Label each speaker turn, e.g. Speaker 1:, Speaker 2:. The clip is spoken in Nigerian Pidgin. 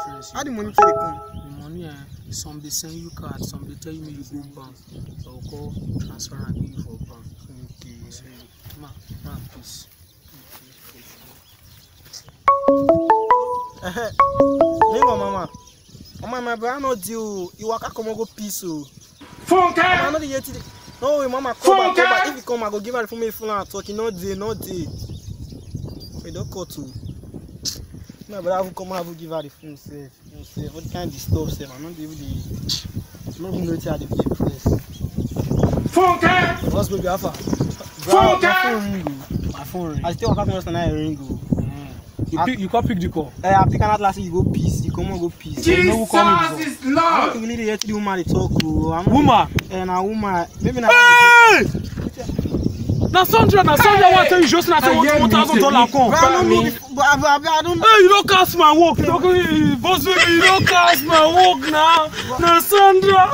Speaker 1: stress.
Speaker 2: How the money take come?
Speaker 1: The money, some they send you card, some they tell you you go bank. So I'll call transfer and give you for bank.
Speaker 2: Okay.
Speaker 1: So, ma, please.
Speaker 2: Meanwhile, mama. Mama, my brother no deal. You walk come go peace o.
Speaker 3: Funke!
Speaker 2: Mama, no dey hear today. No way, mama, come back. If you come, I go give her the phone phone and talk. No day. We don't cut to. My brother will come and give her the phone safe. What kind of disturb safe? I'm not even the. I'm not even notice how they be press.
Speaker 3: Funke!
Speaker 2: What's baby alpha?
Speaker 3: Funke!
Speaker 1: My phone ring.
Speaker 2: I still walk up and I ring go.
Speaker 1: You can't pick the call.
Speaker 2: I pick another last you go peace. You come on go peace.
Speaker 3: Jesus is
Speaker 2: I
Speaker 3: Lord!
Speaker 2: don't really hear the woman they talk.
Speaker 1: Woman?
Speaker 2: And a woman. Maybe not.
Speaker 1: Hey! Now Sandra want to tell you just now $1,000 come.
Speaker 2: I don't know.
Speaker 1: Hey, you don't cast my work. You don't cast my work now. Now Sandra.